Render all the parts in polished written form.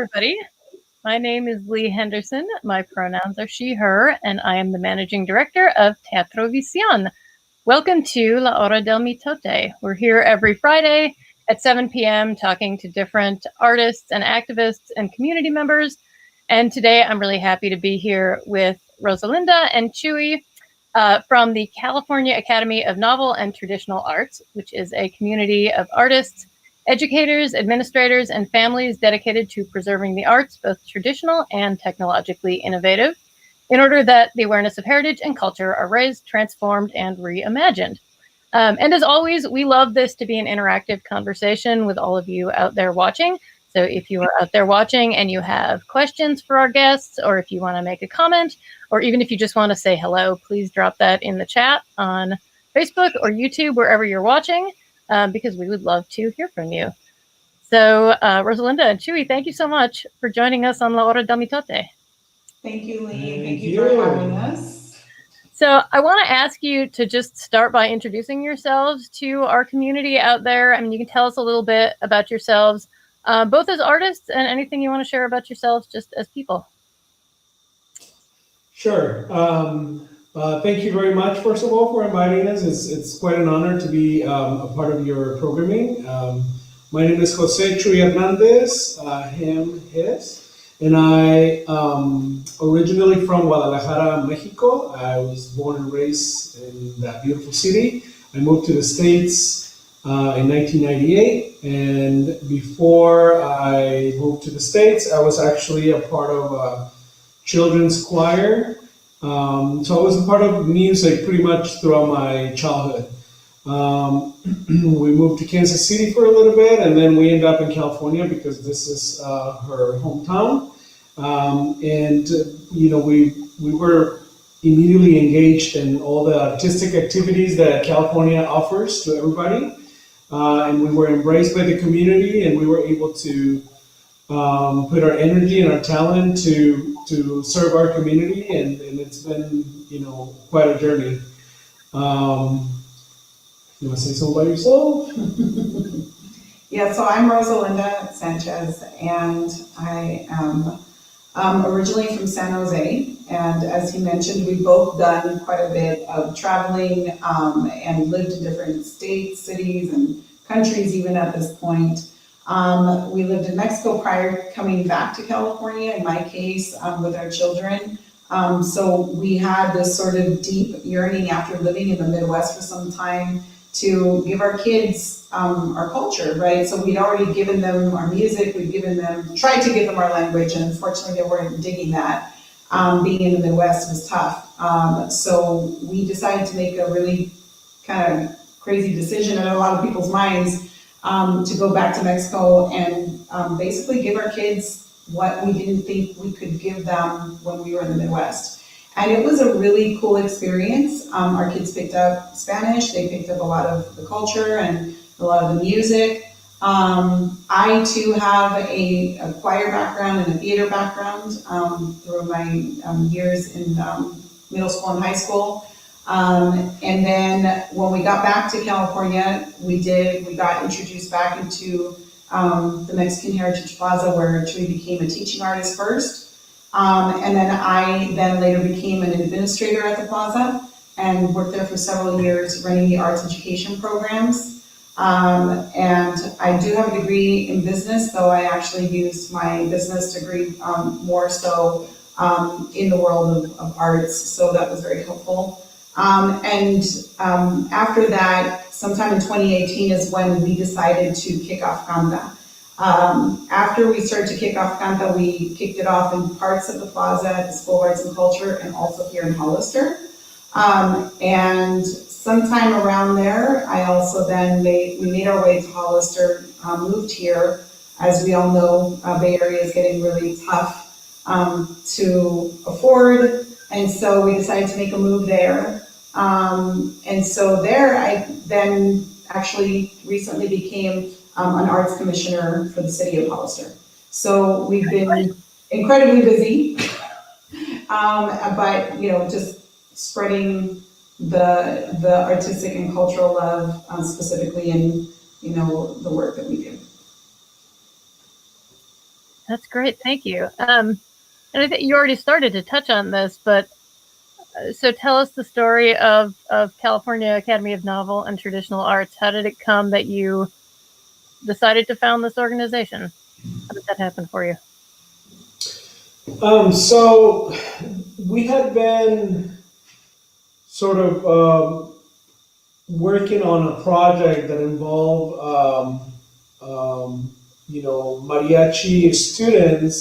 everybody. My name is Lee Henderson. My pronouns are she, her, and I am the managing director of Teatro Visión. Welcome to La Hora del Mitote. We're here every Friday at 7 p.m. talking to different artists and activists and community members. And today I'm really happy to be here with Rosalinda and Chuy from the California Academy of Novel and Traditional Arts, which is a community of artists, educators, administrators, and families dedicated to preserving the arts, both traditional and technologically innovative, in order that the awareness of heritage and culture are raised, transformed, and reimagined. And as always, we love this to be an interactive conversation with all of you out there watching. So if you are out there watching and you have questions for our guests, or if you want to make a comment, or even if you just want to say hello, please drop that in the chat on Facebook or YouTube, wherever you're watching, because we would love to hear from you. So Rosalinda and Chuy, thank you so much for joining us on La Hora del Mitote. Thank you, Lee. Thank you for having us. So I want to ask you to just start by introducing yourselves to our community out there. I mean, you can tell us a little bit about yourselves, both as artists and anything you want to share about yourselves just as people. Sure. Thank you very much, first of all, for inviting us. It's quite an honor to be a part of your programming. My name is Chuy Hernandez, him, his. And I originally from Guadalajara, Mexico. I was born and raised in that beautiful city. I moved to the States in 1998. And before I moved to the States, I was actually a part of a children's choir. So I was a part of music pretty much throughout my childhood. We moved to Kansas City for a little bit, and then we ended up in California because this is her hometown. We were immediately engaged in all the artistic activities that California offers to everybody. And we were embraced by the community, and we were able to put our energy and our talent to serve our community, and it's been, quite a journey. You want to say something about yourself? Yeah, so I'm Rosalinda Sanchez, and I am originally from San Jose. And as he mentioned, we've both done quite a bit of traveling and lived in different states, cities, and countries even at this point. We lived in Mexico prior to coming back to California, in my case, with our children. So we had this sort of deep yearning after living in the Midwest for some time to give our kids our culture, right? So we'd already given them our music, tried to give them our language, and unfortunately they weren't digging that. Being in the Midwest was tough. So we decided to make a really kind of crazy decision in a lot of people's minds to go back to Mexico and basically give our kids what we didn't think we could give them when we were in the Midwest. And it was a really cool experience. Our kids picked up Spanish, they picked up a lot of the culture and a lot of the music. I too have a choir background and a theater background through my years in middle school and high school. And then when we got back to California, we got introduced back into the Mexican Heritage Plaza, where Chuy became a teaching artist first. And then I later became an administrator at the plaza and worked there for several years running the arts education programs. And I do have a degree in business, though I actually used my business degree more so in the world of arts, so that was very helpful. After that, sometime in 2018 is when we decided to kick off CANTA. After we started to kick off CANTA, we kicked it off in parts of the plaza at the School of Arts and Culture and also here in Hollister. And sometime around there, I also we made our way to Hollister, moved here. As we all know, Bay Area is getting really tough to afford. And so we decided to make a move there. And so there, I then actually recently became an arts commissioner for the city of Hollister. So we've been incredibly busy, but just spreading the artistic and cultural love, specifically in the work that we do. That's great. Thank you. And I think you already started to touch on this, but so tell us the story of California Academy of Novel and Traditional Arts. How did it come that you decided to found this organization? How did that happen for you? So we had been sort of working on a project that involved, mariachi students,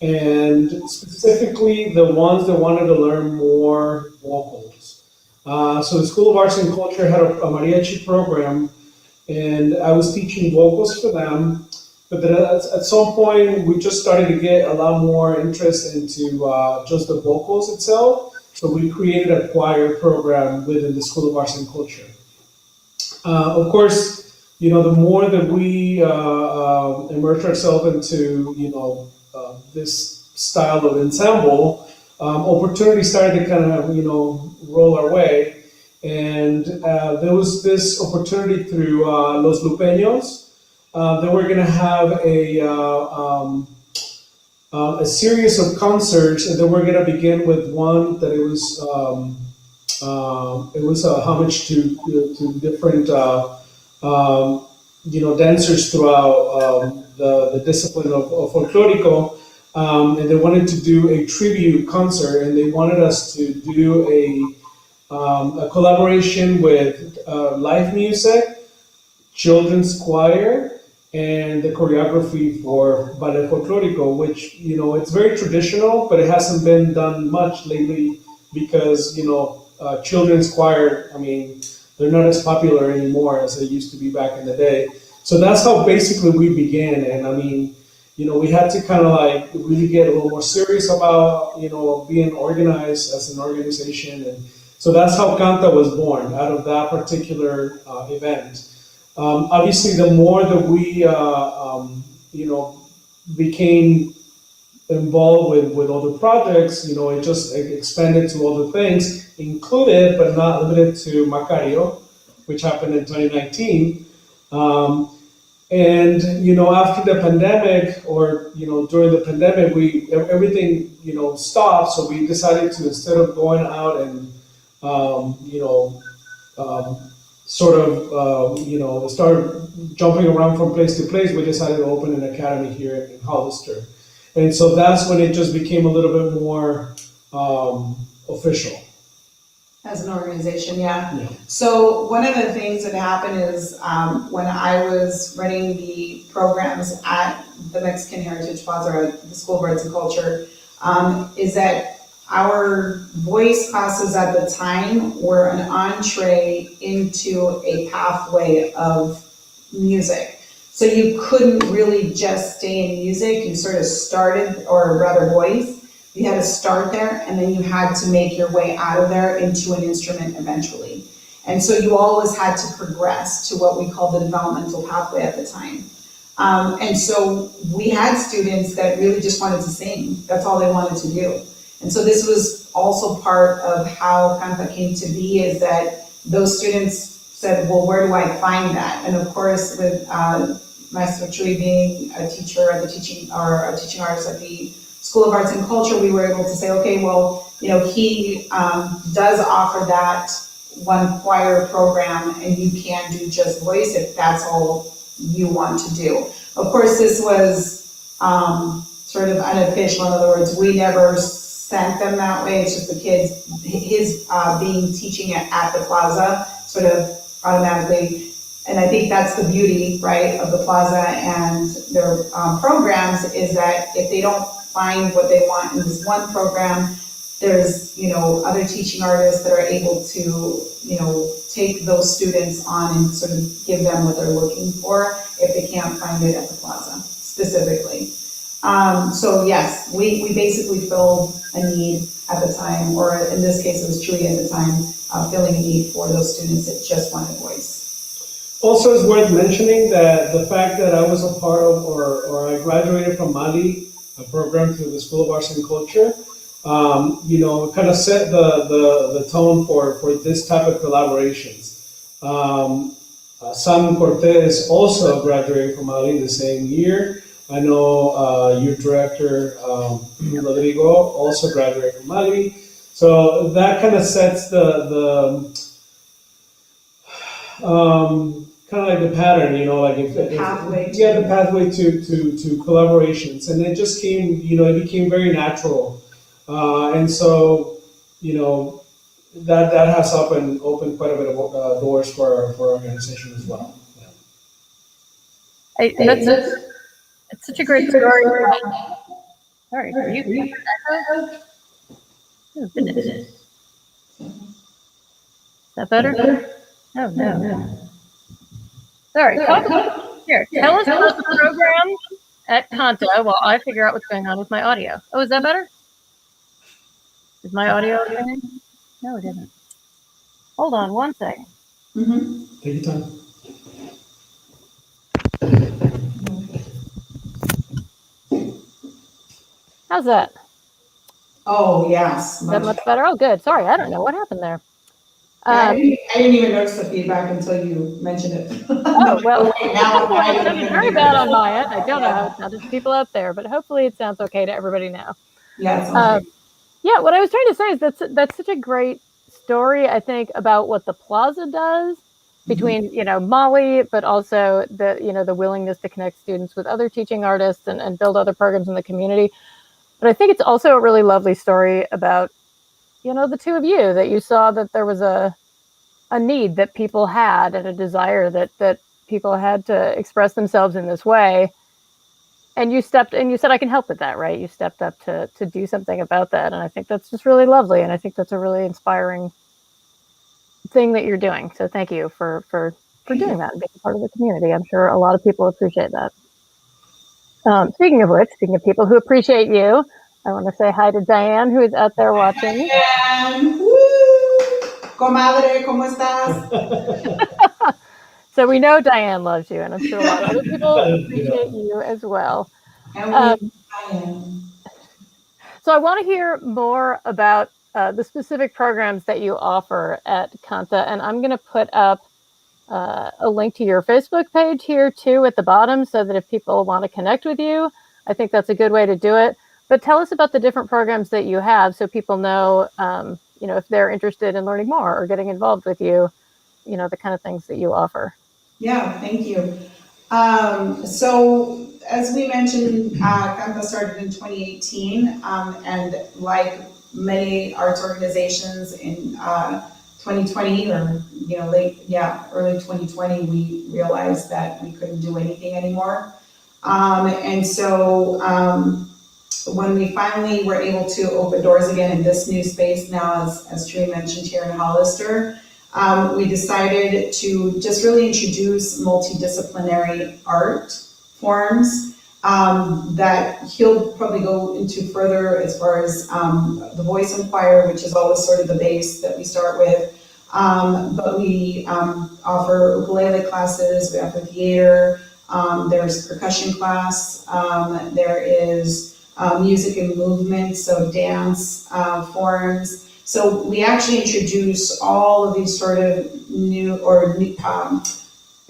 and specifically the ones that wanted to learn more vocals. So the School of Arts and Culture had a mariachi program, and I was teaching vocals for them. But then at some point, we just started to get a lot more interest into just the vocals itself. So we created a choir program within the School of Arts and Culture. Of course, the more that we immerse ourselves into, this style of ensemble, opportunities started to kind of, roll our way. And there was this opportunity through Los Lupeños. That we're going to have a series of concerts, and then we're going to begin with one that it was a homage to different dancers throughout the discipline of folklorico, and they wanted to do a tribute concert, and they wanted us to do a collaboration with live music, children's choir, and the choreography for ballet folklorico, which, it's very traditional, but it hasn't been done much lately because, children's choir, they're not as popular anymore as they used to be back in the day. So that's how basically we began. And we had to kind of like really get a little more serious about, being organized as an organization. And so that's how CANTA was born, out of that particular event. Obviously, the more that we, became involved with other projects, it just expanded to other things, included but not limited to Macario, which happened in 2019. And after the pandemic, or during the pandemic, everything stopped. So we decided to, instead of going out and start jumping around from place to place, we decided to open an academy here in Hollister. And so that's when it just became a little bit more official. As an organization, yeah. So one of the things that happened is when I was running the programs at the Mexican Heritage Plaza, or at the School of Arts and Culture, is that our voice classes at the time were an entree into a pathway of music. So you couldn't really just stay in music. You sort of started, or rather voice. You had to start there, and then you had to make your way out of there into an instrument eventually. And so you always had to progress to what we call the developmental pathway at the time. And so we had students that really just wanted to sing. That's all they wanted to do. And so this was also part of how CANTA came to be, is that those students said, well, where do I find that? And of course, with Maestro Chuy being a teacher at a teaching artist at the School of Arts and Culture, we were able to say, okay, well, he does offer that one choir program, and you can do just voice if that's all you want to do. Of course, this was sort of unofficial. In other words, we never sent them that way. It's just the kids, his being teaching at the plaza sort of automatically. And I think that's the beauty, right, of the plaza and their programs, is that if they don't find what they want in this one program, there's, other teaching artists that are able to, take those students on and sort of give them what they're looking for if they can't find it at the plaza specifically. So yes, we basically filled a need at the time, or in this case it was Chuy at the time, filling a need for those students that just wanted voice. Also, it's worth mentioning that the fact that I was a part of, or I graduated from Mali, a program through the School of Arts and Culture, kind of set the tone for this type of collaborations. Sam Cortez also graduated from Mali the same year. I know your director, Rodrigo, also graduated from Mali. So that kind of sets the kind of like the pattern, you know, like The pathway. the pathway to collaborations, and it just came, you know, it became very natural, and so, you know, that has opened quite a bit of doors for our organization as well. Yeah. It's such a great story. Sorry, are you echo? Oh, goodness. Is that better? Oh, no. Sorry, tell us about the program at CANTA while I figure out what's going on with my audio. Oh, is that better? Is my audio okay? No, it isn't. Hold on one second. Take your time. How's that? Oh, yes. Is that much better? Oh, good. Sorry, I don't know what happened there. I didn't even notice the feedback until you mentioned it. Oh, well, now it sounded very bad on my end. I don't know how it sounded to people out there, but hopefully it sounds okay to everybody now. Yeah, it sounds great. Yeah, what I was trying to say is that's such a great story, I think, about what the Plaza does between, you know, Mali, but also the, you know, the willingness to connect students with other teaching artists and build other programs in the community. But I think it's also a really lovely story about, you know, the two of you, that you saw that there was a need that people had and a desire that people had to express themselves in this way. And you stepped and you said, I can help with that, right? You stepped up to do something about that. And I think that's just really lovely. And I think that's a really inspiring thing that you're doing. So thank you for doing that and being part of the community. I'm sure a lot of people appreciate that. Speaking of which, speaking of people who appreciate you, I want to say hi to Diane, who is out there watching. Diane, woo! Comadre, ¿cómo estás? So we know Diane loves you, and I'm sure a lot of other people appreciate you as well. Diane. So I want to hear more about the specific programs that you offer at CANTA, and I'm going to put up a link to your Facebook page here too at the bottom, so that if people want to connect with you, I think that's a good way to do it. But tell us about the different programs that you have, so people know, you know, if they're interested in learning more or getting involved with you, you know, the kind of things that you offer. Yeah, thank you. So as we mentioned, CANTA started in 2018, and like many arts organizations in 2020 or, you know, early 2020, we realized that we couldn't do anything anymore. And so when we finally were able to open doors again in this new space now, as Chuy mentioned here in Hollister, we decided to just really introduce multidisciplinary art forms that he'll probably go into further as far as the voice and choir, which is always sort of the base that we start with. But we offer ukulele classes, we offer theater, there's percussion class, there is music and movement, so dance forms. So we actually introduce all of these sort of new or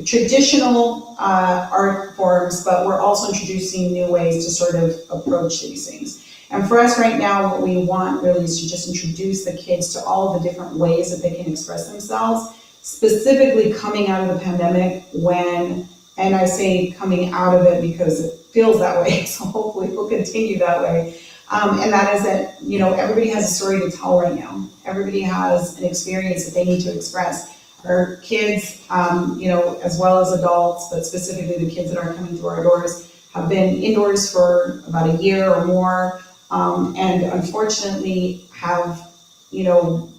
traditional art forms, but we're also introducing new ways to sort of approach these things. And for us right now, what we want really is to just introduce the kids to all the different ways that they can express themselves, specifically coming out of the pandemic when, and I say coming out of it because it feels that way, so hopefully it will continue that way. And that is that, you know, everybody has a story to tell right now. Everybody has an experience that they need to express. Our kids, you know, as well as adults, but specifically the kids that are coming through our doors, have been indoors for about a year or more, and unfortunately have, you know,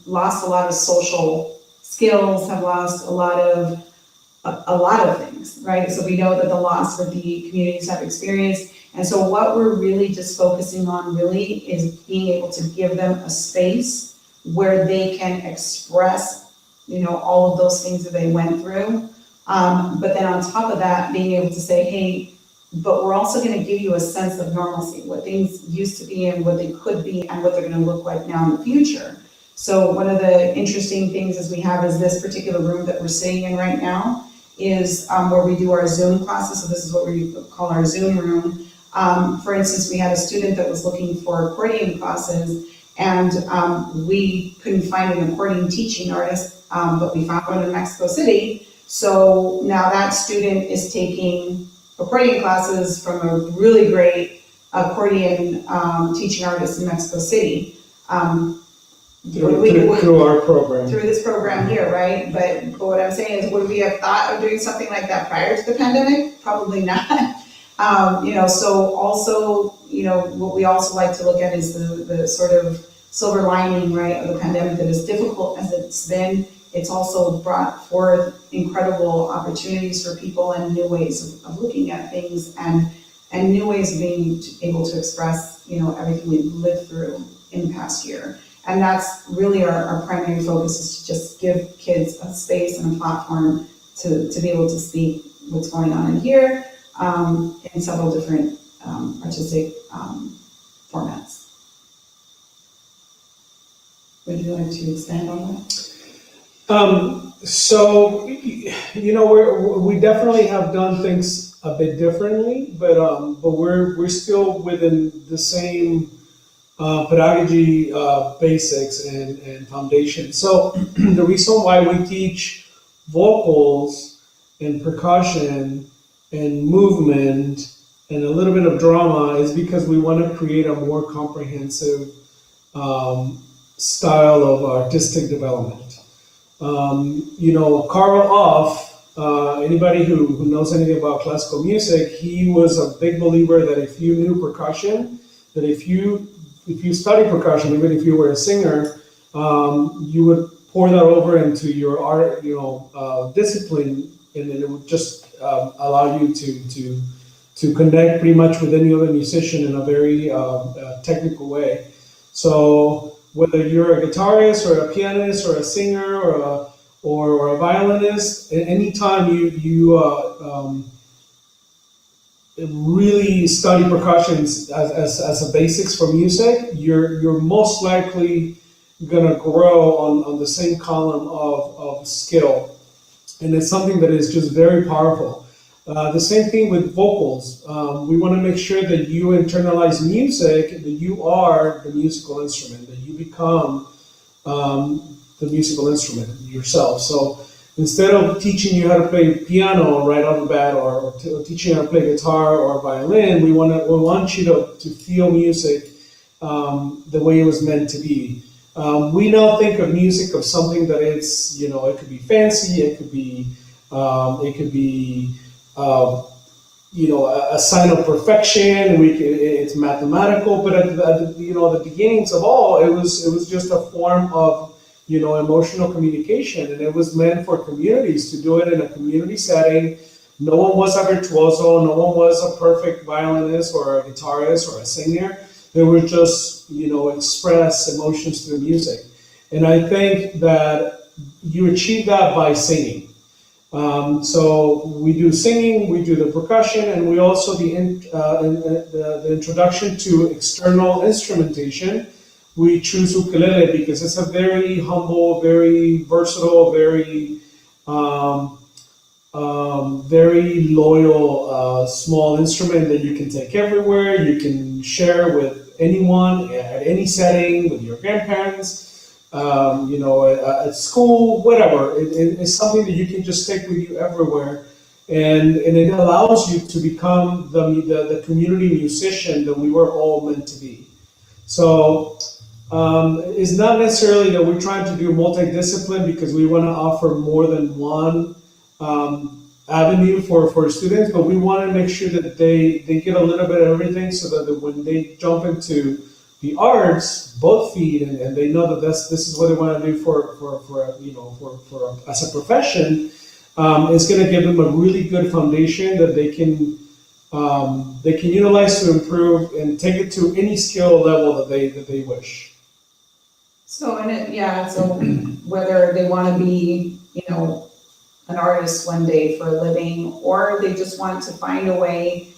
lost a lot of social skills, have lost a lot of things, right? So we know that the loss that the communities have experienced. And so what we're really just focusing on really is being able to give them a space where they can express, you know, all of those things that they went through. But then on top of that, being able to say, hey, but we're also going to give you a sense of normalcy, what things used to be and what they could be and what they're going to look like now in the future. So one of the interesting things is we have is this particular room that we're sitting in right now. is where we do our Zoom classes. So this is what we call our Zoom room. For instance, we had a student that was looking for accordion classes, and we couldn't find an accordion teaching artist, but we found one in Mexico City. So now that student is taking accordion classes from a really great accordion teaching artist in Mexico City. Through our program. Through this program here, right? But what I'm saying is, would we have thought of doing something like that prior to the pandemic? Probably not. So also, what we also like to look at is the sort of silver lining, right, of the pandemic. That as difficult as it's been, it's also brought forth incredible opportunities for people and new ways of looking at things and new ways of being able to express, everything we've lived through in the past year. And that's really our primary focus, is to just give kids a space and a platform to be able to speak what's going on in here in several different artistic formats. Would you like to expand on that? So, we definitely have done things a bit differently, but we're still within the same pedagogy basics and foundation. So the reason why we teach vocals and percussion and movement and a little bit of drama is because we want to create a more comprehensive style of artistic development. Karl Off, anybody who knows anything about classical music, he was a big believer that if you knew percussion, that if you study percussion, even if you were a singer, you would pour that over into your art, discipline, and then it would just allow you to connect pretty much with any other musician in a very technical way. So whether you're a guitarist or a pianist or a singer or a violinist, anytime you really study percussion as a basics for music, you're most likely gonna grow on the same column of skill, and it's something that is just very powerful. The same thing with vocals. We want to make sure that you internalize music, that you are the musical instrument, that you become the musical instrument yourself. So instead of teaching you how to play piano right off the bat, or teaching you how to play guitar or violin, we want you to feel music the way it was meant to be. We now think of music of something that it's, it could be fancy, it could be a sign of perfection. It's mathematical, but at the beginnings of all, it was just a form of emotional communication, and it was meant for communities to do it in a community setting. No one was a virtuoso, no one was a perfect violinist or a guitarist or a singer. They were just, express emotions through music. And I think that you achieve that by singing. So we do singing, we do the percussion, and we also the introduction to external instrumentation. We choose ukulele because it's a very humble, very versatile, very loyal small instrument that you can take everywhere. You can share with anyone at any setting, with your grandparents, at school, whatever. It's something that you can just take with you everywhere, and it allows you to become the community musician that we were all meant to be. So it's not necessarily that we're trying to do multidiscipline because we want to offer more than one avenue for students, but we want to make sure that they get a little bit of everything, so that when they jump into the arts, both feet, and they know that this is what they want to do for as a profession, it's going to give them a really good foundation that they can utilize to improve and take it to any skill level that they wish. So whether they want to be, an artist one day for a living, or they just want to find a way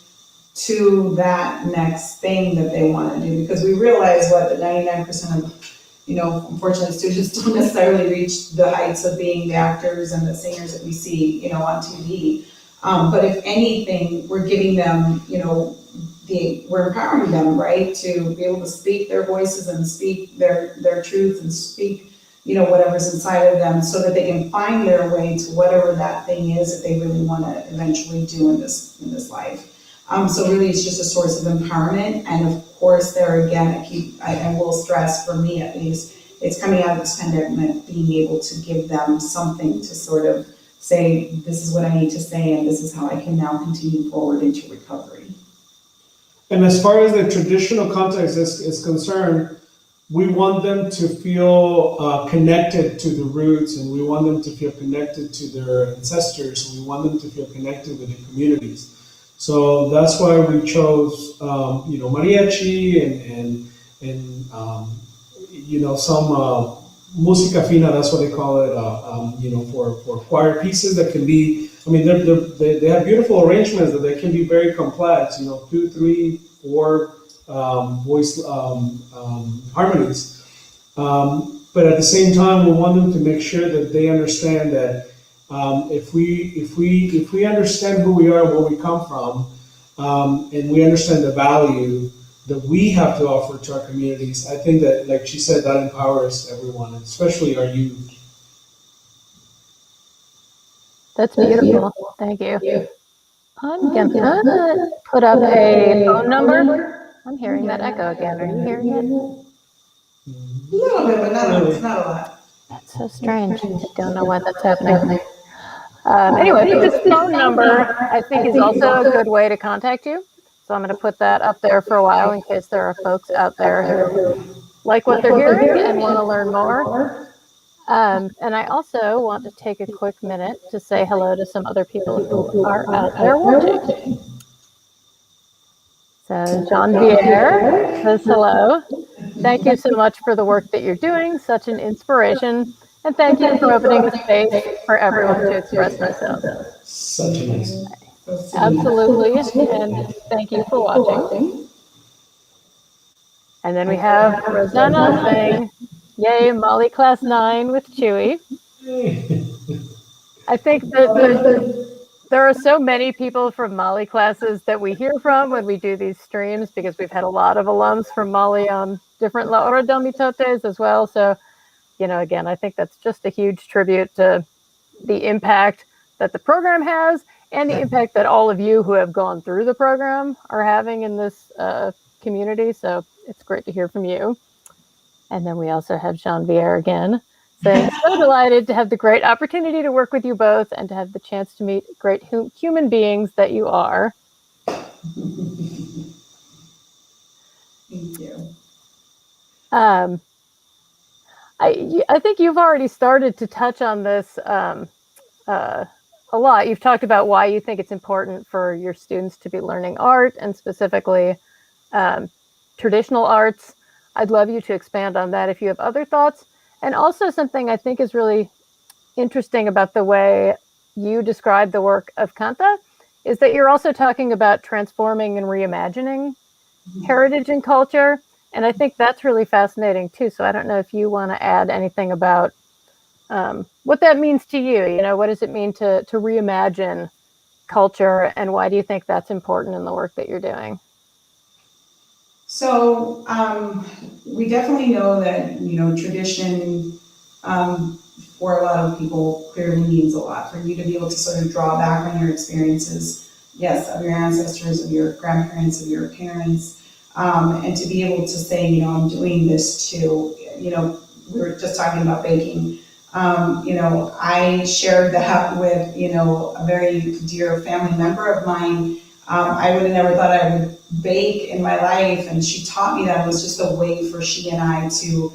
to that next thing that they want to do, because we realize that 99% of unfortunately students don't necessarily reach the heights of being the actors and the singers that we see, on TV. But if anything, we're giving them, we're empowering them, right, to be able to speak their voices and speak their truth and speak, whatever's inside of them, so that they can find their way to whatever that thing is that they really want to eventually do in this life. So really, it's just a source of empowerment. And of course, there again, I will stress, for me at least, it's coming out of this pandemic, being able to give them something to sort of say, this is what I need to say, and this is how I can now continue forward into recovery. And as far as the traditional context is concerned, we want them to feel connected to the roots, and we want them to feel connected to their ancestors, and we want them to feel connected with the communities. So that's why we chose, mariachi and some música fina. That's what they call it. For choir pieces that can be. I mean, they have beautiful arrangements that they can be very complex. 2, 3, 4 voice harmonies. But at the same time, we want them to make sure that they understand that. If we understand who we are, where we come from, and we understand the value that we have to offer to our communities, I think that, like she said, that empowers everyone, especially our youth. That's beautiful. Thank you. I'm gonna put up a phone number. I'm hearing that echo again. Are you hearing it? A little bit, but it's not a lot. That's so strange. I don't know why that's happening. Anyway, this phone number, I think, is also a good way to contact you. So I'm going to put that up there for a while in case there are folks out there who like what they're hearing and want to learn more. And I also want to take a quick minute to say hello to some other people who are out there watching. So Jean-Pierre says hello. Thank you so much for the work that you're doing. Such an inspiration. And thank you for opening the space for everyone to express themselves. Such a nice. Absolutely. And thank you for watching. And then we have Rosanna saying, yay, Molly Class 9 with Chuy. I think that there are so many people from Molly classes that we hear from when we do these streams, because we've had a lot of alums from Molly on different La Hora del Mitotes as well. So, again, I think that's just a huge tribute to the impact that the program has and the impact that all of you who have gone through the program are having in this community. So it's great to hear from you. And then we also have Jean-Pierre again saying, so delighted to have the great opportunity to work with you both and to have the chance to meet great human beings that you are. Thank you. I think you've already started to touch on this a lot. You've talked about why you think it's important for your students to be learning art, and specifically traditional arts. I'd love you to expand on that if you have other thoughts. And also, something I think is really interesting about the way you describe the work of CANTA is that you're also talking about transforming and reimagining heritage and culture. And I think that's really fascinating too. So I don't know if you want to add anything about what that means to you. What does it mean to reimagine culture, and why do you think that's important in the work that you're doing? So we definitely know that, tradition for a lot of people clearly means a lot. For you to be able to sort of draw back on your experiences, yes, of your ancestors, of your grandparents, of your parents, and to be able to say, I'm doing this too. We were just talking about baking. I shared that with, a very dear family member of mine. I would have never thought I would bake in my life, and she taught me that. It was just a way for she and I to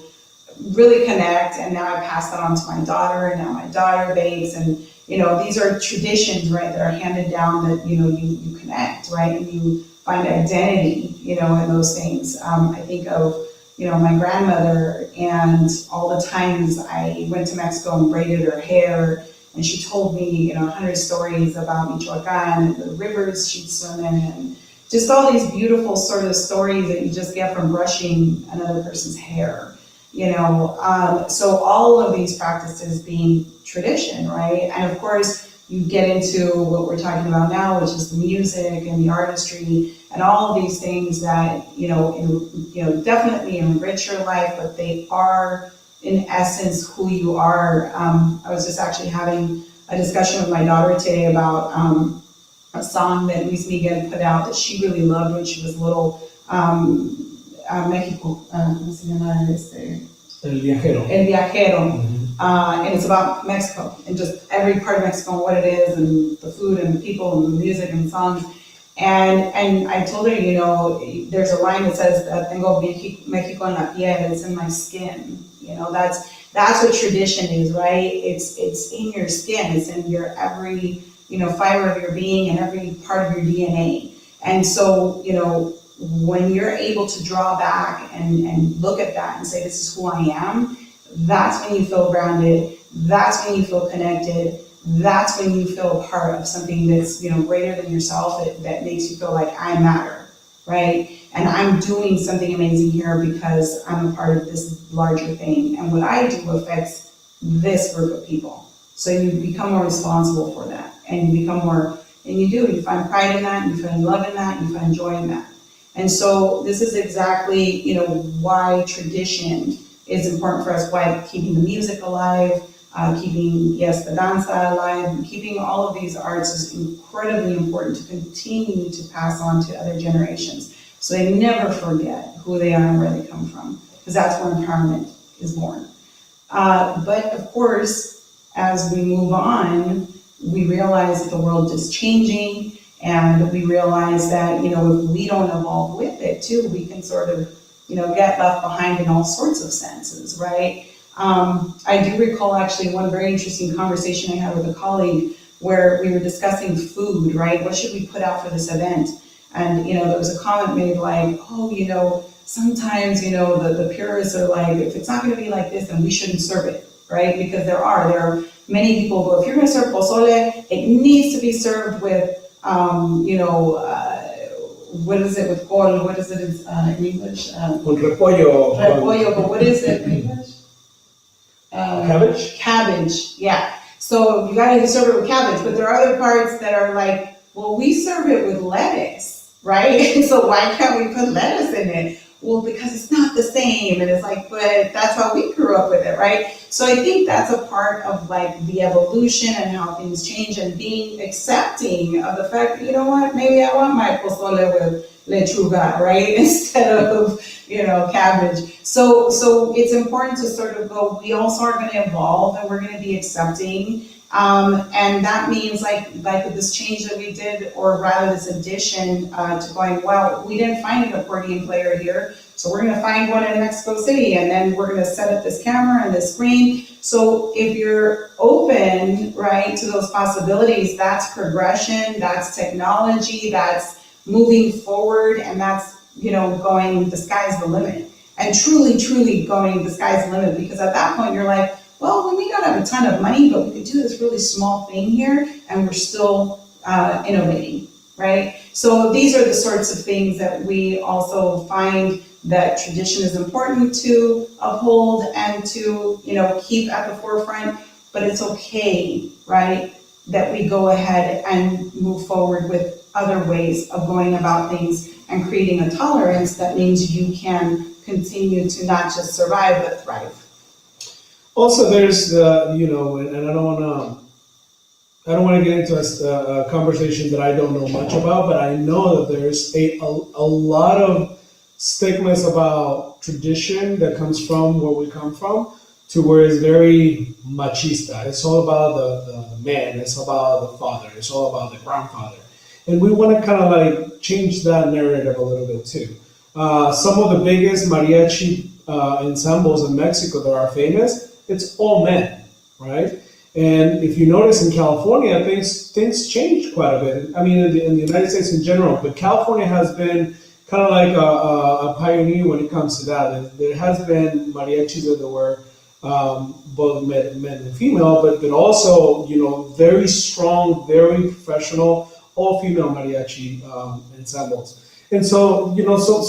really connect, and now I pass that on to my daughter, and now my daughter bakes, and these are traditions, right, that are handed down that you connect, right, and you find identity, in those things. I think of my grandmother and all the times I went to Mexico and braided her hair, and she told me 100 stories about Michoacan and the rivers she'd swim in, and just all these beautiful sort of stories that you just get from brushing another person's hair. So all of these practices being tradition, right? And of course, you get into what we're talking about now, which is the music and the artistry and all of these things that, definitely enrich your life, but they are, in essence, who you are. I was just actually having a discussion with my daughter today about a song that Luis Miguel put out that she really loved when she was little. México, ¿cómo se llama este? El Viajero. El Viajero. Mm-hmm. And it's about Mexico and just every part of Mexico and what it is and the food and the people and the music and songs. And I told her, there's a line that says, "Tengo Mexico en la piel," it's in my skin. That's what tradition is, right? It's in your skin. It's in your every, fiber of your being and every part of your DNA. And so, when you're able to draw back and look at that and say, this is who I am, that's when you feel grounded. That's when you feel connected. That's when you feel a part of something that's, greater than yourself, that makes you feel like I matter, right? And I'm doing something amazing here because I'm a part of this larger thing. And what I do affects this group of people. So you become more responsible for that. And you become more, and you find pride in that, and you find love in that, and you find joy in that. And so this is exactly, why tradition is important for us, why keeping the music alive, keeping, the danza alive, and keeping all of these arts is incredibly important to continue to pass on to other generations. So they never forget who they are and where they come from, because that's where empowerment is born. But of course, as we move on, we realize that the world is changing, and we realize that, if we don't evolve with it too, we can sort of, get left behind in all sorts of senses, right? I do recall actually one very interesting conversation I had with a colleague where we were discussing food, right? What should we put out for this event? And, there was a comment made like, sometimes, the purists are like, if it's not going to be like this, then we shouldn't serve it, right? Because there are many people who, if you're going to serve pozole, it needs to be served with, what is it with col? What is it in English? Con repollo. Repollo, but what is it in English? Cabbage? Cabbage, yeah. So you gotta serve it with cabbage, but there are other parts that are like, well, we serve it with lettuce, right? So why can't we put lettuce in it? Well, because it's not the same, and it's like, but that's how we grew up with it, right? So I think that's a part of like the evolution and how things change, and being accepting of the fact that, you know what, maybe I want my pozole with lechuga, right? Instead of, cabbage. So it's important to sort of go, we also are going to evolve, and we're going to be accepting. And that means like with this change that we did, or rather this addition to going, well, we didn't find an accordion player here, so we're going to find one in Mexico City, and then we're going to set up this camera and this screen. So if you're open, right, to those possibilities, that's progression, that's technology, that's moving forward, and that's, going, the sky's the limit. And truly going, the sky's the limit, because at that point you're like, well, we may not have a ton of money, but we could do this really small thing here, and we're still innovating, right? So these are the sorts of things that we also find that tradition is important to uphold and to, keep at the forefront, but it's okay, right, that we go ahead and move forward with other ways of going about things and creating a tolerance that means you can continue to not just survive, but thrive. Also, there's and I don't want to get into a conversation that I don't know much about, but I know that there's a lot of stigmas about tradition that comes from where we come from, to where it's very machista. It's all about the man, it's all about the father, it's all about the grandfather. And we want to kind of like change that narrative a little bit too. Some of the biggest mariachi ensembles in Mexico that are famous, it's all men, right? And if you notice in California, things changed quite a bit. I mean, in the United States in general, but California has been kind of like a pioneer when it comes to that. There has been mariachis that were both men and female, but also, very strong, very professional, all-female mariachi ensembles. And so, so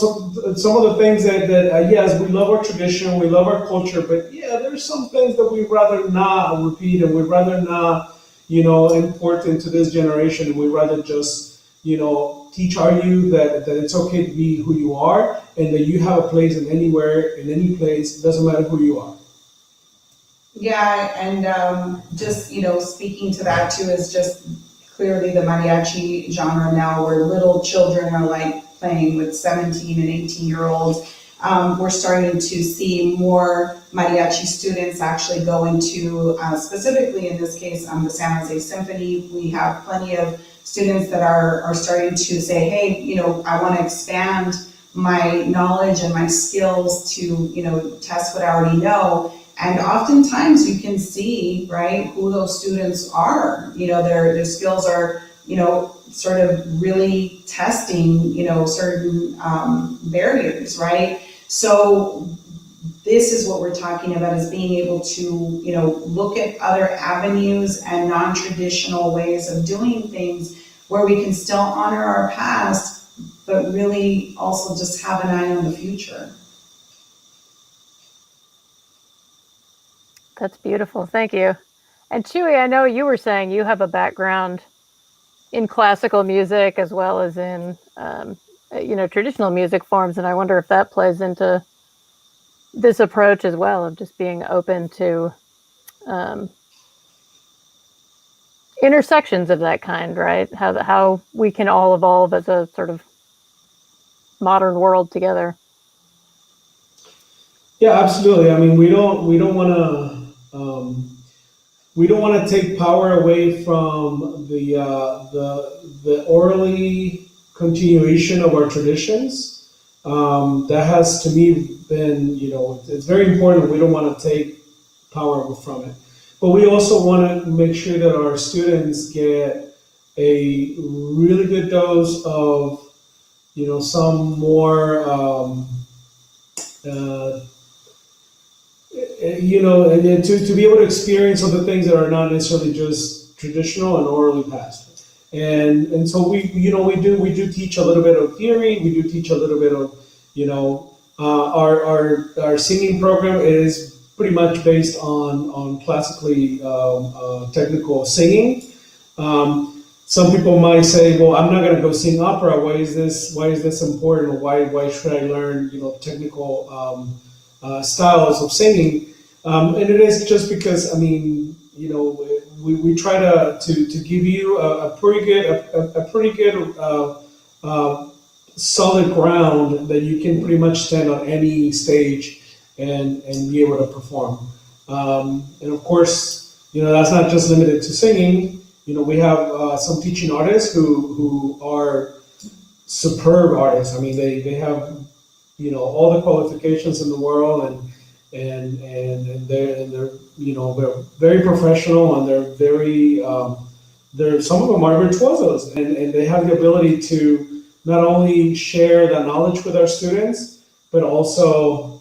some of the things that yes, we love our tradition, we love our culture, but yeah, there's some things that we'd rather not repeat and we'd rather not, import into this generation. And we'd rather just, teach our youth that it's okay to be who you are and that you have a place in anywhere, in any place, it doesn't matter who you are. Yeah, and just, speaking to that too is just clearly the mariachi genre now where little children are like playing with 17 and 18-year-olds. We're starting to see more mariachi students actually go into, specifically in this case, the San Jose Symphony. We have plenty of students that are starting to say, hey, I want to expand my knowledge and my skills to, test what I already know. And oftentimes you can see, right, who those students are. Their skills are, sort of really testing, certain barriers, right? So this is what we're talking about, is being able to, look at other avenues and non-traditional ways of doing things where we can still honor our past, but really also just have an eye on the future. That's beautiful. Thank you. And Chuy, I know you were saying you have a background in classical music as well as in, traditional music forms. And I wonder if that plays into this approach as well, of just being open to intersections of that kind, right? How we can all evolve as a sort of modern world together. Yeah, absolutely. I mean, we don't want to take power away from the orally continuation of our traditions. That has, to me, been, it's very important. We don't want to take power from it. But we also want to make sure that our students get a really good dose of, some more, and to be able to experience other things that are not necessarily just traditional and orally passed. And so we do teach a little bit of theory. We do teach a little bit of, our singing program is pretty much based on classically technical singing. Some people might say, well, I'm not going to go sing opera. Why is this important? Or why should I learn, technical styles of singing? And it is just because, we try to give you a pretty good solid ground that you can pretty much stand on any stage and be able to perform. And of course, that's not just limited to singing. We have some teaching artists who are superb artists. I mean, they have, all the qualifications in the world, and they're very professional, and they're very some of them are virtuosos, and they have the ability to not only share that knowledge with our students, but also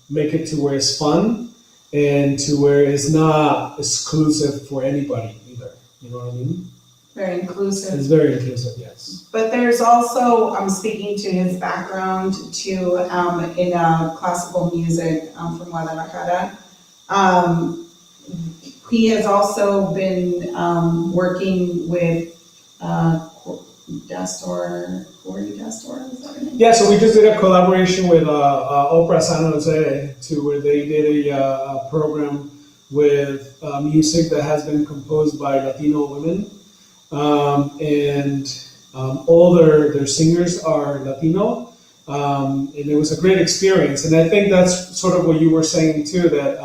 make it to where it's fun and to where it's not exclusive for anybody either. You know what I mean? Very inclusive. It's very inclusive, yes. But there's also, speaking to his background too, in classical music from Guadalajara. He has also been working with Corey Destor, is that her name? Yeah, so we just did a collaboration with Opera San Jose, where they did a program with music that has been composed by Latino women. And all their singers are Latino, and it was a great experience. And I think that's sort of what you were saying too, that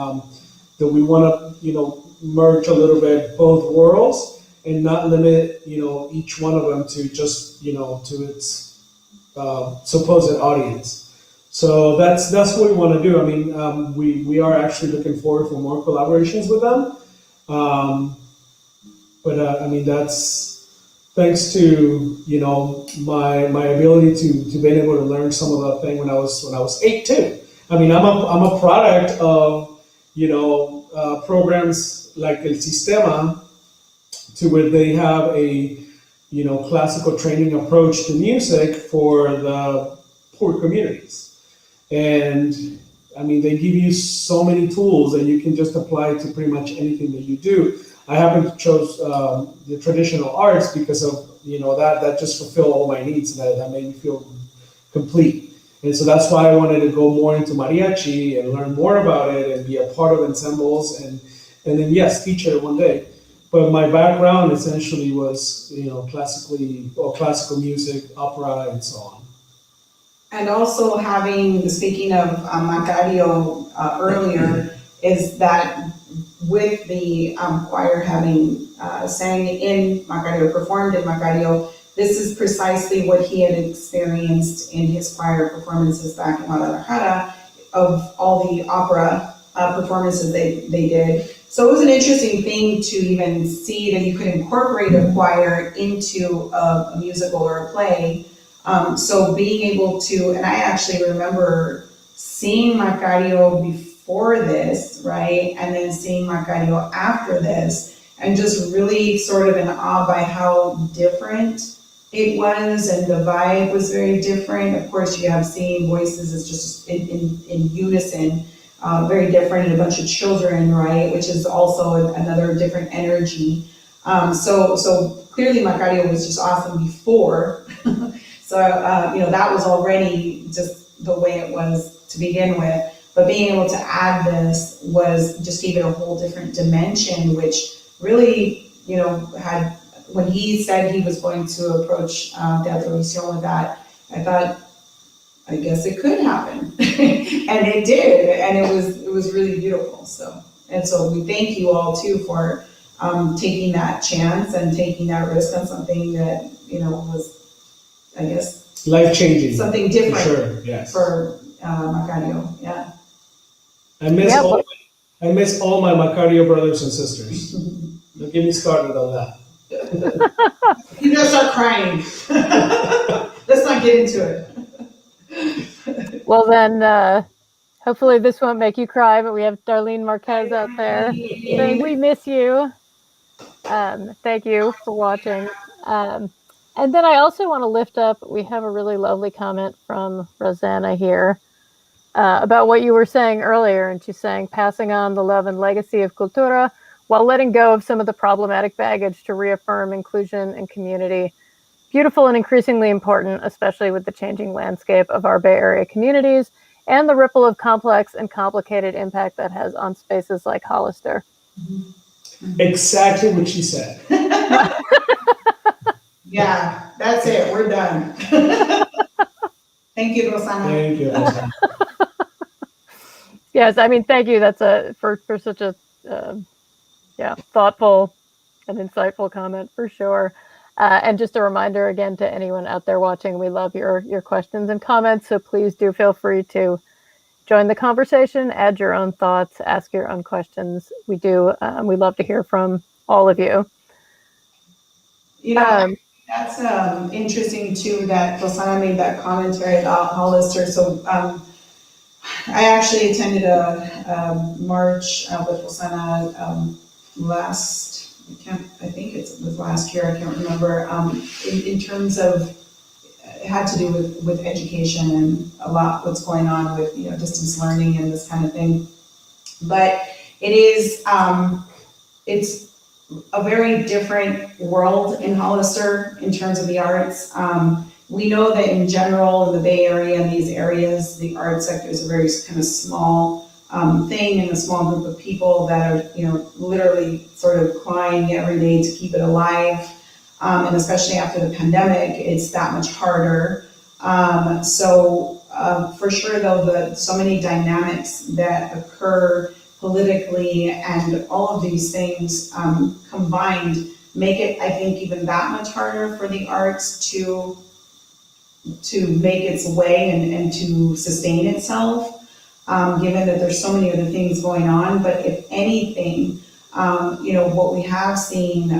we want to merge a little bit both worlds and not limit each one of them to just to its supposed audience. So that's what we want to do. I mean, we are actually looking forward for more collaborations with them. But that's thanks to my ability to be able to learn some of that thing when I was 8 too. I mean, I'm a product of programs like El Sistema, to where they have a classical training approach to music for the poor communities. And I mean, they give you so many tools that you can just apply to pretty much anything that you do. I happen to chose the traditional arts because of, that just fulfilled all my needs. That made me feel complete. And so that's why I wanted to go more into mariachi and learn more about it and be a part of ensembles and then, yes, teach it one day. But my background essentially was, classical music, opera, and so on. And also speaking of Macario earlier, is that with the choir having sang in Macario, performed in Macario, this is precisely what he had experienced in his choir performances back in Guadalajara, of all the opera performances they did. So it was an interesting thing to even see that you could incorporate a choir into a musical or a play. So being able to, and I actually remember seeing Macario before this, right? And then seeing Macario after this, and just really sort of in awe by how different it was, and the vibe was very different. Of course, you have singing voices is just in unison, very different, and a bunch of children, right? Which is also another different energy. So clearly Macario was just awesome before. So, that was already just the way it was to begin with. But being able to add this just gave it a whole different dimension, which really, had, when he said he was going to approach Teatro Visión with that, I thought, I guess it could happen. And it did, and it was really beautiful. So we thank you all too for taking that chance and taking that risk on something that, was, I guess, life-changing, something different for sure. Yes. For Macario. Yeah. I miss all my Macario brothers and sisters. Don't get me started on that. You're gonna start crying. Let's not get into it. Well then, hopefully this won't make you cry, but we have Darlene Marquez out there saying we miss you. Thank you for watching. And then I also want to lift up, we have a really lovely comment from Rosanna here about what you were saying earlier. And she's saying, passing on the love and legacy of Cultura while letting go of some of the problematic baggage to reaffirm inclusion and community. Beautiful and increasingly important, especially with the changing landscape of our Bay Area communities and the ripple of complex and complicated impact that has on spaces like Hollister. Exactly what she said. Yeah, that's it. We're done. Thank you, Rosanna. Thank you, Rosanna. Yes, I mean, thank you. That's for such a thoughtful and insightful comment for sure. And just a reminder again to anyone out there watching, we love your questions and comments. So please do feel free to join the conversation, add your own thoughts, ask your own questions. We love to hear from all of you. That's interesting too that Rosanna made that commentary about Hollister. So I actually attended a march with Rosanna I think it was last year, I can't remember, in terms of, it had to do with education and a lot what's going on with, distance learning and this kind of thing. But it is, it's a very different world in Hollister in terms of the arts. We know that in general in the Bay Area and these areas, the art sector is a very kind of small thing, and a small group of people that are, literally sort of clawing every day to keep it alive. And especially after the pandemic, it's that much harder. For sure though, so many dynamics that occur politically and all of these things combined make it, I think, even that much harder for the arts to make its way and to sustain itself. Given that there's so many other things going on. But if anything, what we have seen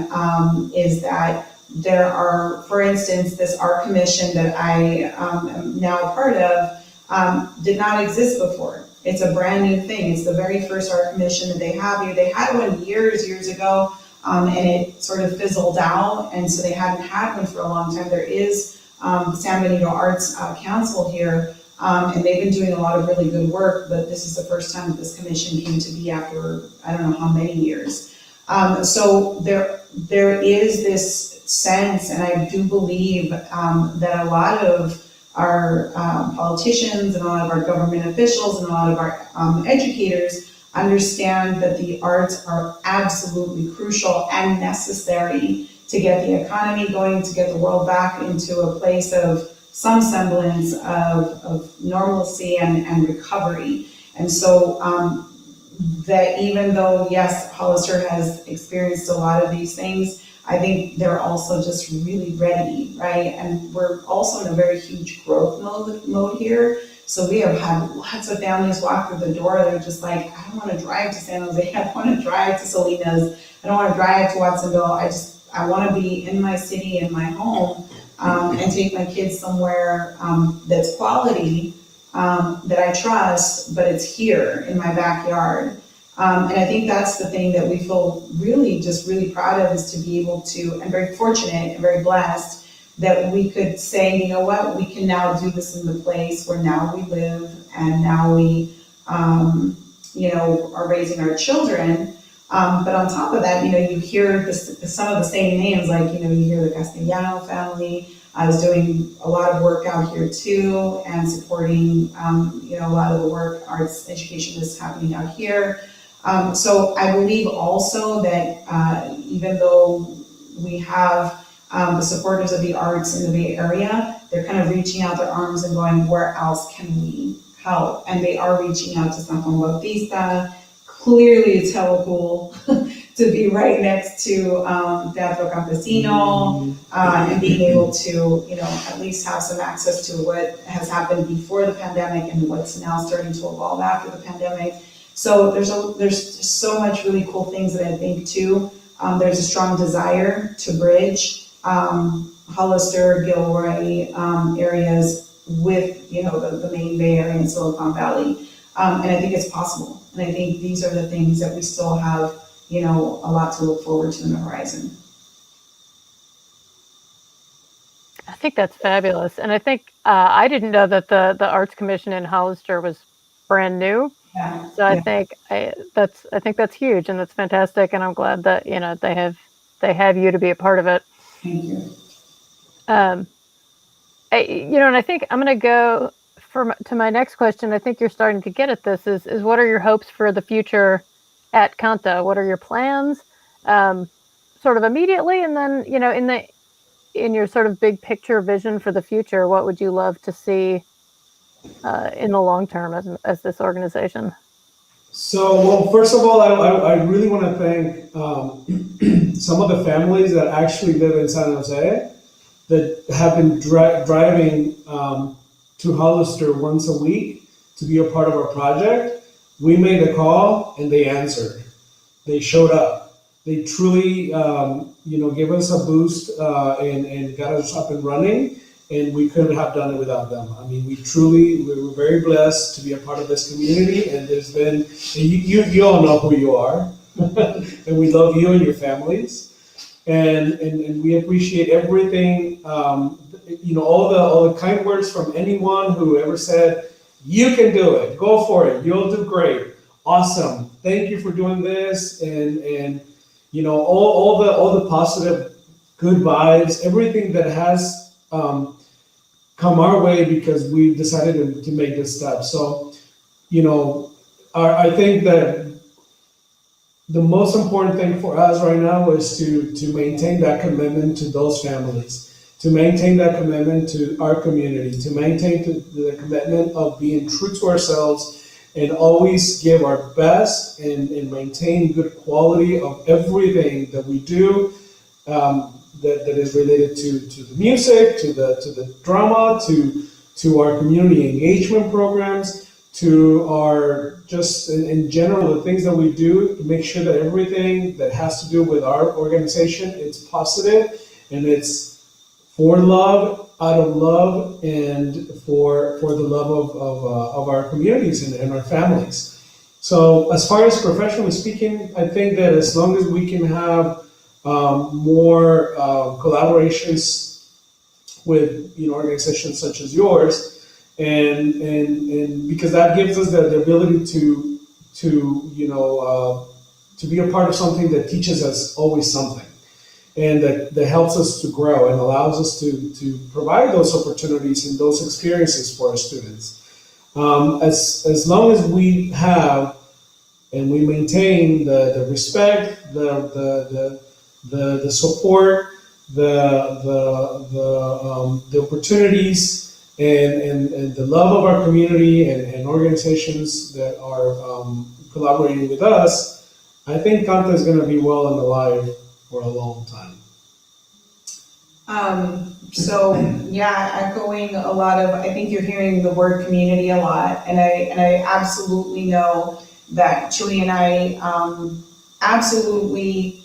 is that there are, for instance, this art commission that I am now a part of did not exist before. It's a brand new thing. It's the very first art commission that they have here. They had one years ago, and it sort of fizzled out, and so they hadn't had one for a long time. There is the San Benito Arts Council here, and they've been doing a lot of really good work, but this is the first time that this commission came to be after I don't know how many years. So there is this sense, and I do believe that a lot of our politicians and a lot of our government officials and a lot of our educators understand that the arts are absolutely crucial and necessary to get the economy going, to get the world back into a place of some semblance of normalcy and recovery. And so that even though, yes, Hollister has experienced a lot of these things, I think they're also just really ready, right? And we're also in a very huge growth mode here. So we have had lots of families walk through the door. They're just like, I don't want to drive to San Jose. I don't want to drive to Salinas. I don't want to drive to Watsonville. I want to be in my city, in my home, and take my kids somewhere that's quality, that I trust, but it's here in my backyard. And I think that's the thing that we feel really proud of, is to be able to, and very fortunate and very blessed that we could say, you know what, we can now do this in the place where now we live, and now we, are raising our children. But on top of that, you hear some of the same names, like, you hear the Castellano family. I was doing a lot of work out here too, and supporting, a lot of the work arts education is happening out here. So I believe also that even though we have the supporters of the arts in the Bay Area, they're kind of reaching out their arms and going, where else can we help? And they are reaching out to San Juan Bautista. Clearly it's hella cool to be right next to Teatro Campesino, and being able to, at least have some access to what has happened before the pandemic and what's now starting to evolve after the pandemic. So there's just so much really cool things that I think too. There's a strong desire to bridge Hollister, Gilroy areas with, the main Bay Area and Silicon Valley. And I think it's possible. And I think these are the things that we still have, a lot to look forward to in the horizon. I think that's fabulous. And I think I didn't know that the Arts Commission in Hollister was brand new. Yeah. So I think that's huge, and that's fantastic. And I'm glad that, they have you to be a part of it. Thank you. And I think I'm going to go to my next question. I think you're starting to get at this, is what are your hopes for the future at CANTA? What are your plans, sort of immediately, and then, in your sort of big picture vision for the future, what would you love to see in the long term as this organization? So, well, first of all, I really want to thank some of the families that actually live in San Jose that have been driving to Hollister once a week to be a part of our project. We made a call and they answered. They showed up. They truly, gave us a boost and got us up and running. And we couldn't have done it without them. I mean, we were very blessed to be a part of this community. And there's been, you all know who you are, and we love you and your families. And we appreciate everything, all the kind words from anyone who ever said, you can do it, go for it, you'll do great, awesome, thank you for doing this, and all the positive, good vibes, everything that has come our way because we decided to make this step. So, I think that the most important thing for us right now is to maintain that commitment to those families, to maintain that commitment to our community, to maintain the commitment of being true to ourselves and always give our best and maintain good quality of everything that we do. That is related to the music, to the drama, to our community engagement programs, to our just in general the things that we do to make sure that everything that has to do with our organization it's positive and it's for love, out of love, and for the love of our communities and our families. So as far as professionally speaking, I think that as long as we can have more collaborations with organizations such as yours, and because that gives us the ability to be a part of something that teaches us always something, and that helps us to grow and allows us to provide those opportunities and those experiences for our students. As long as we have and we maintain the respect, the support, the opportunities, and the love of our community and organizations that are collaborating with us, I think CANTA is going to be well and alive for a long time. So yeah, echoing a lot of, I think you're hearing the word community a lot, and I absolutely know that Chuy and I absolutely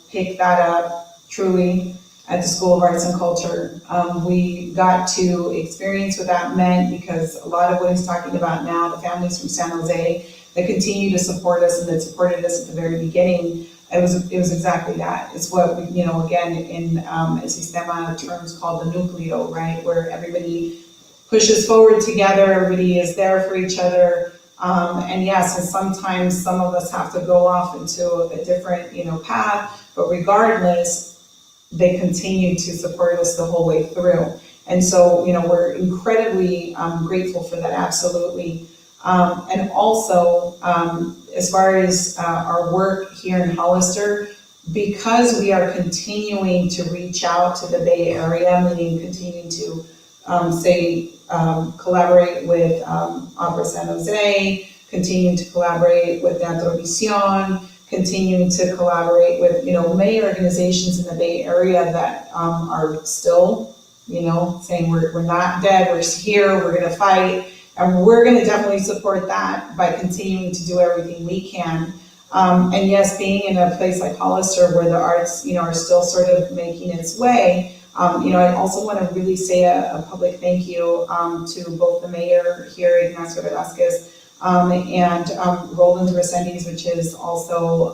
picked that up truly at the School of Arts and Culture. We got to experience what that meant, because a lot of what he's talking about now, the families from San Jose that continue to support us and that supported us at the very beginning, it was exactly that. It's what we, again, in a Sistema terms called the nucleo, right? Where everybody pushes forward together, everybody is there for each other. And yes, and sometimes some of us have to go off into a different, path, but regardless, they continue to support us the whole way through. And so, we're incredibly grateful for that, absolutely. And also, as far as our work here in Hollister, because we are continuing to reach out to the Bay Area, meaning continuing to collaborate with Opera San Jose, continuing to collaborate with Teatro Visión, continuing to collaborate with many organizations in the Bay Area that are still saying we're not dead, we're here, we're going to fight. And we're going to definitely support that by continuing to do everything we can. And yes, being in a place like Hollister where the arts, are still sort of making its way, I also want to really say a public thank you to both the mayor here, Ignacio Velasquez, and Roland Resendiz, which is also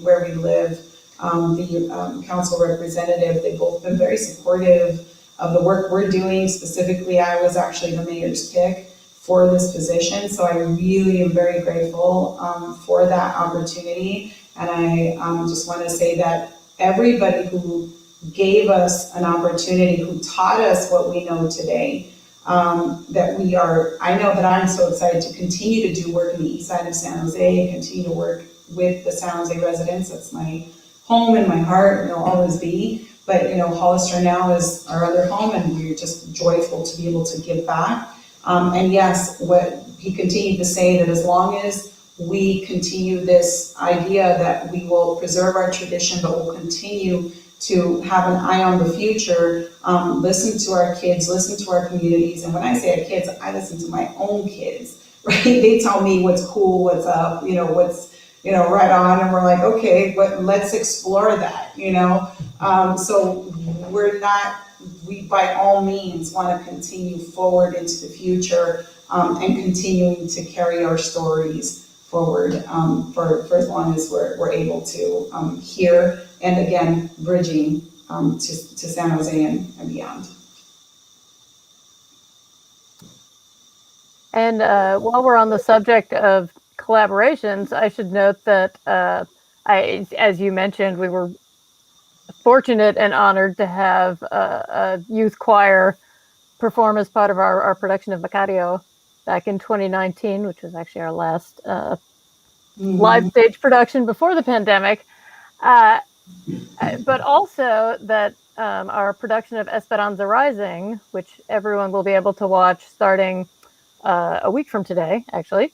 where we live, the council representative. They've both been very supportive of the work we're doing. Specifically, I was actually the mayor's pick for this position, so I really am very grateful for that opportunity. And I just want to say that everybody who gave us an opportunity, who taught us what we know today, I know that I'm so excited to continue to do work in the east side of San Jose and continue to work with the San Jose residents. That's my home and my heart, and it'll always be. But Hollister now is our other home, and we're just joyful to be able to give back. And yes, what he continued to say, that as long as we continue this idea that we will preserve our tradition, but we'll continue to have an eye on the future, listen to our kids, listen to our communities. And when I say our kids, I listen to my own kids, right? They tell me what's cool, what's up, what's right on, and we're like, okay, but let's explore that, so we by all means want to continue forward into the future, and continuing to carry our stories forward for as long as we're able to here, and again, bridging to San Jose and beyond. And while we're on the subject of collaborations, I should note that as you mentioned, we were fortunate and honored to have a youth choir perform as part of our production of Macario back in 2019, which was actually our last live stage production before the pandemic. But also that our production of Esperanza Rising, which everyone will be able to watch starting a week from today, actually.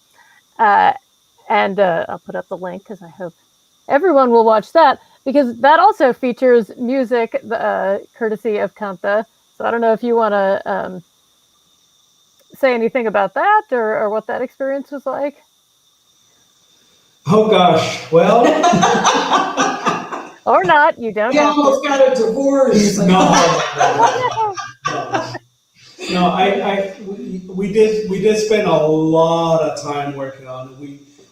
And I'll put up the link because I hope everyone will watch that, because that also features music courtesy of CANTA. So I don't know if you want to say anything about that or what that experience was like. Oh gosh, well. Or not, you don't have to. Almost got a divorce. No, we did spend a lot of time working on it.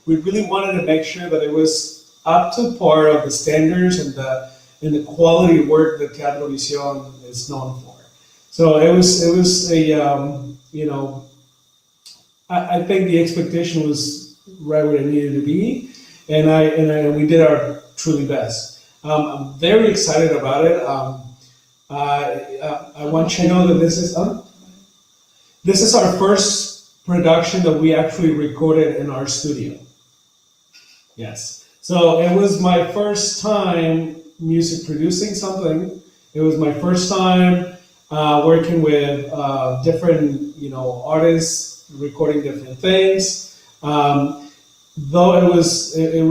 We really wanted to make sure that it was up to par of the standards and the quality work that Teatro Visión is known for. So it was a I think the expectation was right where it needed to be, and we did our truly best. I'm very excited about it. I want you to know that this is our first production that we actually recorded in our studio. Yes. So it was my first time music producing something. It was my first time working with different, artists, recording different things. Though it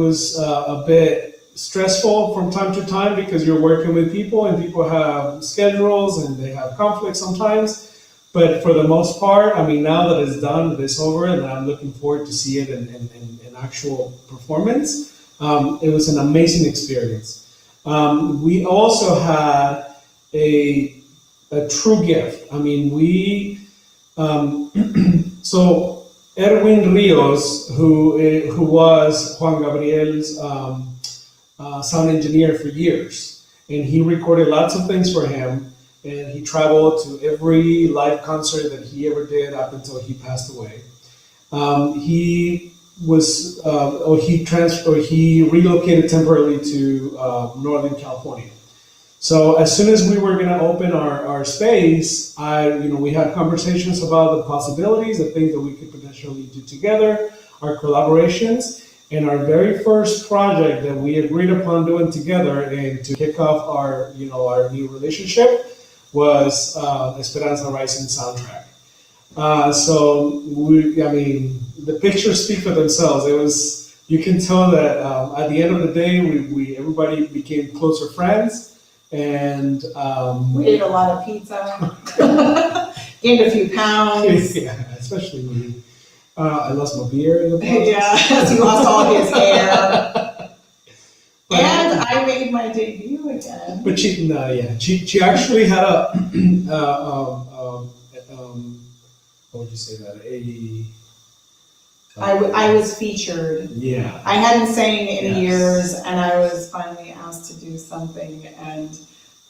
was a bit stressful from time to time because you're working with people and people have schedules and they have conflicts sometimes. But for the most part, I mean, now that it's done, that it's over, and I'm looking forward to see it in actual performance. It was an amazing experience. We also had a true gift. I mean, so Erwin Rios, who was Juan Gabriel's sound engineer for years, and he recorded lots of things for him, and he traveled to every live concert that he ever did up until he passed away. He relocated temporarily to Northern California. So as soon as we were going to open our space, we had conversations about the possibilities, the things that we could potentially do together, our collaborations, and our very first project that we agreed upon doing together and to kick off our new relationship was Esperanza Rising soundtrack. The pictures speak for themselves. You can tell that at the end of the day, everybody became closer friends. And we ate a lot of pizza, gained a few pounds. Yeah, especially me. I lost my beard in the process. Yeah, he lost all his hair. And I made my debut again. But she actually had what would you say that? I was featured. Yeah. I hadn't sang in years, and I was finally asked to do something, and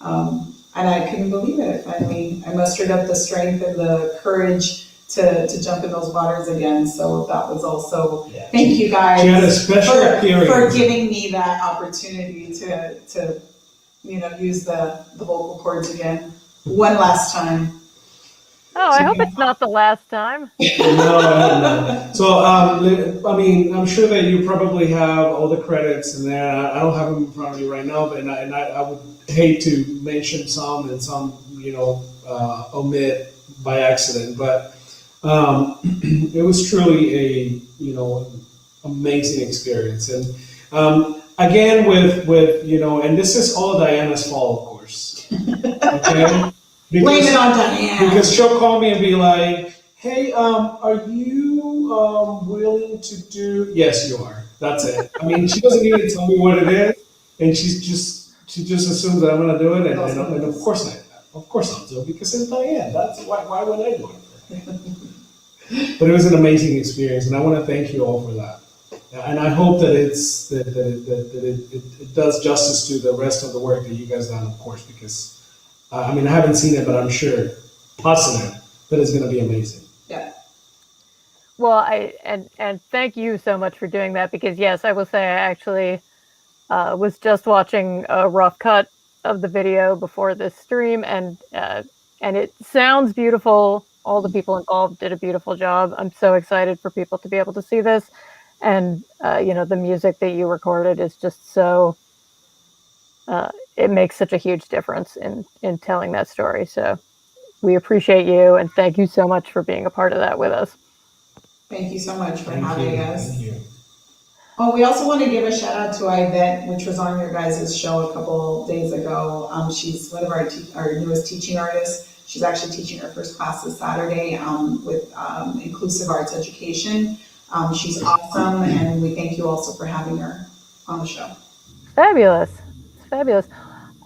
I couldn't believe it. Finally, I mustered up the strength and the courage to jump in those waters again. So that was also thank you guys she had a special for giving me that opportunity to use the vocal cords again one last time. Oh, I hope it's not the last time. No. So, I'm sure that you probably have all the credits in there. I don't have them in front of me right now, but I would hate to mention some and some, omit by accident. But it was truly a, amazing experience. And again, with and this is all Diana's fault, of course. Okay. Blame it on Diane. Because she'll call me and be like, "Hey, are you willing to do?" Yes, you are. That's it. I mean, she doesn't even tell me what it is, and she just assumes that I'm going to do it, and of course I'll do it because it's Diane. That's why would I do it? But it was an amazing experience, and I want to thank you all for that. And I hope that it does justice to the rest of the work that you guys done, of course, because. I haven't seen it, but I'm sure, positive, that it's going to be amazing. Yeah. Well, and thank you so much for doing that, because yes, I will say I actually was just watching a rough cut of the video before this stream, and it sounds beautiful. All the people involved did a beautiful job. I'm so excited for people to be able to see this, and the music that you recorded is just so. It makes such a huge difference in telling that story. So we appreciate you, and thank you so much for being a part of that with us. Thank you so much for having us. Thank you. Oh, we also want to give a shout out to Yvette, which was on your guys' show a couple days ago. She's one of our newest teaching artists. She's actually teaching her first class this Saturday with Inclusive Arts Education. She's awesome, and we thank you also for having her on the show. Fabulous. Fabulous.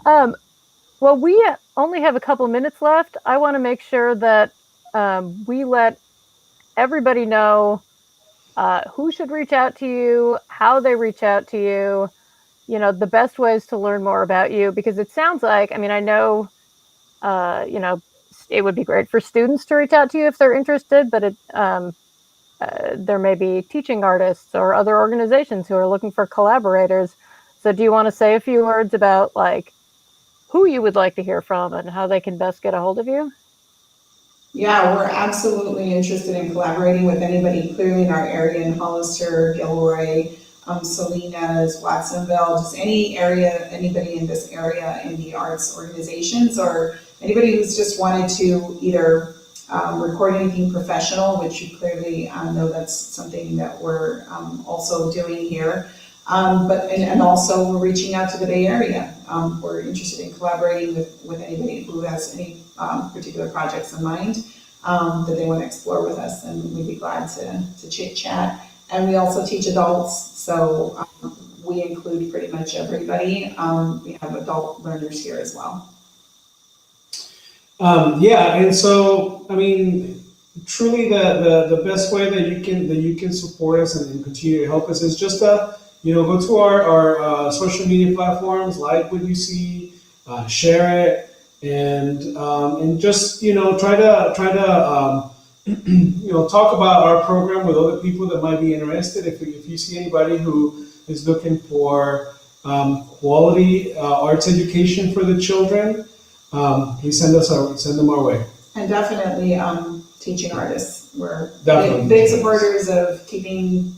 Well, we only have a couple minutes left. I want to make sure that we let everybody know who should reach out to you, how they reach out to you, you know, the best ways to learn more about you, because it sounds like, I mean, I know, you know, it would be great for students to reach out to you if they're interested, but there may be teaching artists or other organizations who are looking for collaborators. So do you want to say a few words about like who you would like to hear from and how they can best get a hold of you? Yeah, we're absolutely interested in collaborating with anybody clearly in our area in Hollister, Gilroy, Salinas, Watsonville, just any area, anybody in this area in the arts organizations, or anybody who's just wanted to either record anything professional, which you clearly know that's something that we're also doing here. And also we're reaching out to the Bay Area. We're interested in collaborating with anybody who has any particular projects in mind that they want to explore with us, and we'd be glad to chit chat. And we also teach adults, so we include pretty much everybody. We have adult learners here as well. Yeah, and so I mean, truly, the best way that you can support us and continue to help us is just go to our social media platforms, like what you see, share it, and just try to talk about our program with other people that might be interested. If you see anybody who is looking for quality arts education for the children, please send them our way. And definitely teaching artists. We're Definitely big supporters of keeping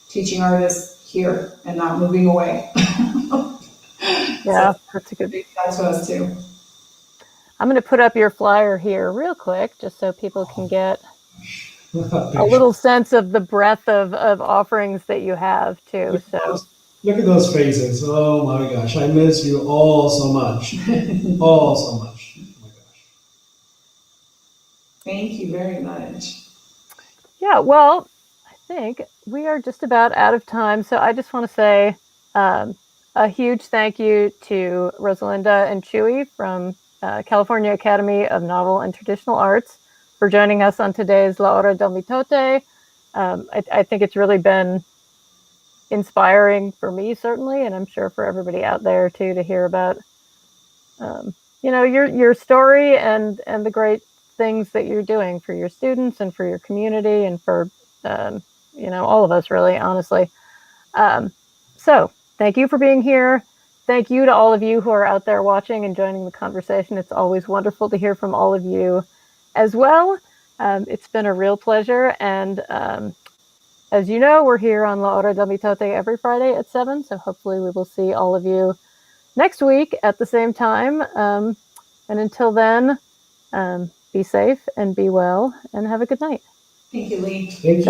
teaching artists here and not moving away. Yeah, So that's a good. that's to us too. I'm going to put up your flyer here real quick, just so people can get a little sense of the breadth of offerings that you have too. Look at those faces. Oh my gosh, I miss you all so much. All so much. Oh my gosh. Thank you very much. Yeah, well, I think we are just about out of time. So I just want to say a huge thank you to Rosalinda and Chuy from California Academy of Novel and Traditional Arts for joining us on today's La Hora del Mitote. I think it's really been inspiring for me, certainly, and I'm sure for everybody out there too, to hear about your story and the great things that you're doing for your students and for your community and for all of us, really, honestly. So thank you for being here. Thank you to all of you who are out there watching and joining the conversation. It's always wonderful to hear from all of you as well. It's been a real pleasure. And as you know, we're here on La Hora del Mitote every Friday at 7. So hopefully we will see all of you next week at the same time. And until then, be safe and be well and have a good night. Thank you, Lee. Thank you.